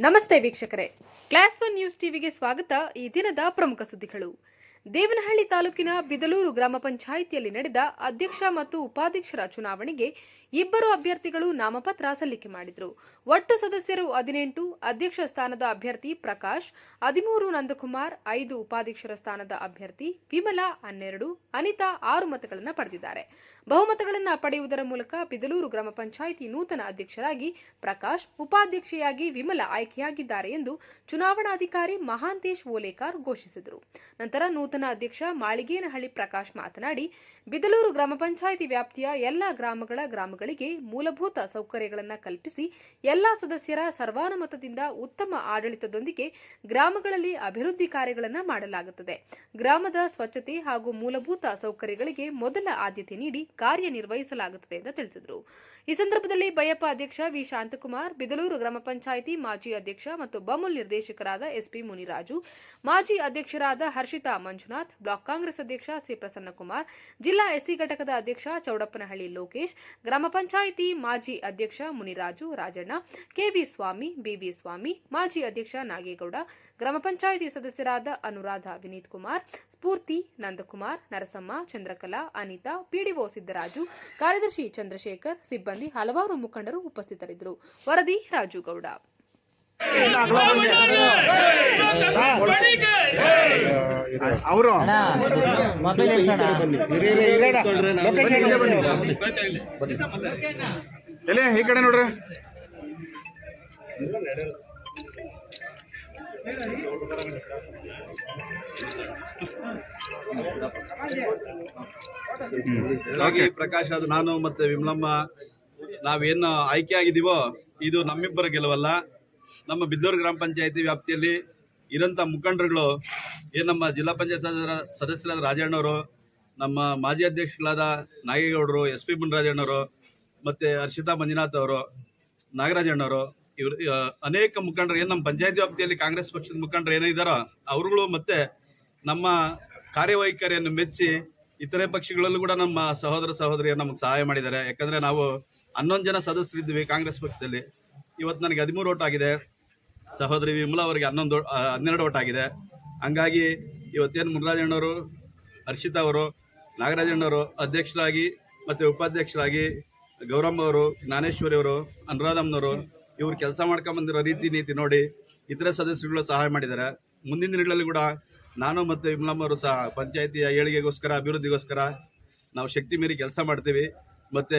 ನಮಸ್ತೆ ವೀಕ್ಷಕರೇ, class 1 news ಟಿವಿಗೆ ಸ್ವಾಗತ. ಈ ದಿನದ ಪ್ರಮುಖ ಸುದ್ದಿಗಳು. ದೇವನಹಳ್ಳಿ ತಾಲೂಕಿನ ಬಿದಲೂರು ಗ್ರಾಮ ಪಂಚಾಯಿತಿಯಲ್ಲಿ ನಡೆದ ಅಧ್ಯಕ್ಷ ಮತ್ತು ಉಪಾಧ್ಯಕ್ಷರ ಚುನಾವಣೆಗೆ ಇಬ್ಬರು ಅಭ್ಯರ್ಥಿಗಳು ನಾಮಪತ್ರ ಸಲ್ಲಿಕೆ ಮಾಡಿದರು. ಒಟ್ಟು ಸದಸ್ಯರು 18, ಅಧ್ಯಕ್ಷ ಸ್ಥಾನದ ಅಭ್ಯರ್ಥಿ ಪ್ರಕಾಶ್ 13, ನಂದಕುಮಾರ್ 5, ಉಪಾಧ್ಯಕ್ಷರ ಸ್ಥಾನದ ಅಭ್ಯರ್ಥಿ ವಿಮಲಾ 12, ಅನಿತಾ 6 ಮತಗಳನ್ನು ಪಡೆದಿದ್ದಾರೆ. ಬಹುಮತಗಳನ್ನು ಪಡೆಯುವುದರ ಮೂಲಕ ಬಿದಲೂರು ಗ್ರಾಮ ಪಂಚಾಯಿತಿ ನೂತನ ಅಧ್ಯಕ್ಷರಾಗಿ ಪ್ರಕಾಶ್, ಉಪಾಧ್ಯಕ್ಷೆಯಾಗಿ ವಿಮಲಾ ಆಯ್ಕೆಯಾಗಿದ್ದಾರೆ ಎಂದು ಚುನಾವಣಾಧಿಕಾರಿ ಮಹಾಂತೇಶ್ ಓಲೇಕಾರ್ ಘೋಷಿಸಿದರು. ನಂತರ ನೂತನ ಅಧ್ಯಕ್ಷ ಮಾಳಿಗೇನಹಳ್ಳಿ ಪ್ರಕಾಶ್ ಮಾತನಾಡಿ, ಬಿದಲೂರು ಗ್ರಾಮ ಪಂಚಾಯಿತಿ ವ್ಯಾಪ್ತಿಯ ಎಲ್ಲಾ ಗ್ರಾಮಗಳಿಗೆ ಮೂಲಭೂತ ಸೌಕರ್ಯಗಳನ್ನು ಕಲ್ಪಿಸಿ ಎಲ್ಲಾ ಸದಸ್ಯರ ಸರ್ವಾನುಮತದಿಂದ ಉತ್ತಮ ಆಡಳಿತದೊಂದಿಗೆ ಗ್ರಾಮಗಳಲ್ಲಿ ಅಭಿವೃದ್ಧಿ ಕಾರ್ಯಗಳನ್ನು ಮಾಡಲಾಗುತ್ತದೆ. ಗ್ರಾಮದ ಸ್ವಚ್ಛತೆ ಹಾಗೂ ಮೂಲಭೂತ ಸೌಕರ್ಯಗಳಿಗೆ ಮೊದಲ ಆದ್ಯತೆ ನೀಡಿ ಕಾರ್ಯನಿರ್ವಹಿಸಲಾಗುತ್ತದೆ ಎಂದು ತಿಳಿಸಿದರು. ಈ ಸಂದರ್ಭದಲ್ಲಿ ಬಯಪ್ಪ ಅಧ್ಯಕ್ಷ ವಿ ಶಾಂತಕುಮಾರ್, ಬಿದಲೂರು ಗ್ರಾಮ ಪಂಚಾಯಿತಿ ಮಾಜಿ ಅಧ್ಯಕ್ಷ ಮತ್ತು ಬಮೂಲ್ ನಿರ್ದೇಶಕರಾದ ಎಸ್ಪಿ ಮುನಿರಾಜು, ಮಾಜಿ ಅಧ್ಯಕ್ಷರಾದ ಹರ್ಷಿತಾ ಮಂಜುನಾಥ್, ಬ್ಲಾಕ್ ಕಾಂಗ್ರೆಸ್ ಅಧ್ಯಕ್ಷ ಸಿ ಪ್ರಸನ್ನಕುಮಾರ್, ಜಿಲ್ಲಾ ಎಸ್ಸಿ ಘಟಕದ ಅಧ್ಯಕ್ಷ ಚೌಡಪ್ಪನಹಳ್ಳಿ ಲೋಕೇಶ್, ಗ್ರಾಮ ಪಂಚಾಯಿತಿ ಮಾಜಿ ಅಧ್ಯಕ್ಷ ಮುನಿರಾಜು ರಾಜಣ್ಣ, ಕೆವಿ ಸ್ವಾಮಿ, ಬಿವಿ ಸ್ವಾಮಿ, ಮಾಜಿ ಅಧ್ಯಕ್ಷ ನಾಗೇಗೌಡ, ಗ್ರಾಮ ಪಂಚಾಯಿತಿ ಸದಸ್ಯರಾದ ಅನುರಾಧ ವಿನೀತ್ ಕುಮಾರ್, ಸ್ಫೂರ್ತಿ, ನಂದಕುಮಾರ್, ನರಸಮ್ಮ, ಚಂದ್ರಕಲಾ, ಅನಿತಾ, ಪಿಡಿಒ ಸಿದ್ದರಾಜು, ಕಾರ್ಯದರ್ಶಿ ಚಂದ್ರಶೇಖರ್, ಸಿಬ್ಬಂದಿ ಹಲವಾರು ಮುಖಂಡರು ಉಪಸ್ಥಿತರಿದ್ದರು. ವರದಿ ರಾಜುಗೌಡ. ಈ ಕಡೆ ನೋಡ್ರಿ. ಪ್ರಕಾಶ್, ಅದು ನಾನು ಮತ್ತೆ ವಿಮಲಮ್ಮ ನಾವೇನು ಆಯ್ಕೆ ಆಗಿದ್ದೀವೋ ಇದು ನಮ್ಮಿಬ್ಬರ ಗೆಲುವಲ್ಲ. ನಮ್ಮ ಬಿದಲೂರು ಗ್ರಾಮ ಪಂಚಾಯತಿ ವ್ಯಾಪ್ತಿಯಲ್ಲಿ ಇರೋಂಥ ಮುಖಂಡರುಗಳು ಏನು ನಮ್ಮ ಜಿಲ್ಲಾ ಪಂಚಾಯತ್ ಸದಸ್ಯರಾದ ರಾಜಣ್ಣವರು, ನಮ್ಮ ಮಾಜಿ ಅಧ್ಯಕ್ಷರಾದ ನಾಗೇಗೌಡರು, ಎಸ್ ಪಿ ಮುನಿರಾಜಣ್ಣವರು, ಮತ್ತು ಹರ್ಷಿತಾ ಮಂಜುನಾಥ್ ಅವರು, ನಾಗರಾಜಣ್ಣವರು, ಇವರು ಅನೇಕ ಮುಖಂಡರು ಏನು ನಮ್ಮ ಪಂಚಾಯತಿ ವ್ಯಾಪ್ತಿಯಲ್ಲಿ ಕಾಂಗ್ರೆಸ್ ಪಕ್ಷದ ಮುಖಂಡರು ಏನಿದ್ದಾರೋ ಅವರುಗಳು ಮತ್ತು ನಮ್ಮ ಕಾರ್ಯವೈಖರಿಯನ್ನು ಮೆಚ್ಚಿ ಇತರೆ ಪಕ್ಷಗಳಲ್ಲೂ ಕೂಡ ನಮ್ಮ ಸಹೋದರ ಸಹೋದರಿಯರು ನಮಗೆ ಸಹಾಯ ಮಾಡಿದ್ದಾರೆ. ಯಾಕಂದರೆ ನಾವು 11 ಜನ ಸದಸ್ಯರಿದ್ವಿ ಕಾಂಗ್ರೆಸ್ ಪಕ್ಷದಲ್ಲಿ. ಇವತ್ತು ನನಗೆ 13 ಓಟ್ ಆಗಿದೆ, ಸಹೋದರಿ ವಿಮಲಾ ಅವರಿಗೆ 12 ಓಟ್ ಆಗಿದೆ. ಹಂಗಾಗಿ ಇವತ್ತೇನು ಮುನಿರಾಜಣ್ಣವರು, ಹರ್ಷಿತಾ ಅವರು, ನಾಗರಾಜಣ್ಣವರು ಅಧ್ಯಕ್ಷರಾಗಿ ಮತ್ತು ಉಪಾಧ್ಯಕ್ಷರಾಗಿ, ಗೌರಮ್ಮ ಅವರು, ಜ್ಞಾನೇಶ್ವರಿ ಅವರು, ಅನುರಾಧಮ್ಮನವರು ಇವರು ಕೆಲಸ ಮಾಡ್ಕೊಂಬಂದಿರೋ ರೀತಿ ನೀತಿ ನೋಡಿ ಇತರೆ ಸದಸ್ಯರುಗಳು ಸಹಾಯ ಮಾಡಿದ್ದಾರೆ. ಮುಂದಿನ ದಿನಗಳಲ್ಲಿ ಕೂಡ ನಾನು ಮತ್ತು ವಿಮಲಮ್ಮವರು ಸಹ ಪಂಚಾಯಿತಿಯ ಏಳಿಗೆಗೋಸ್ಕರ, ಅಭಿವೃದ್ಧಿಗೋಸ್ಕರ ನಾವು ಶಕ್ತಿ ಮೀರಿ ಕೆಲಸ ಮಾಡ್ತೀವಿ. ಮತ್ತು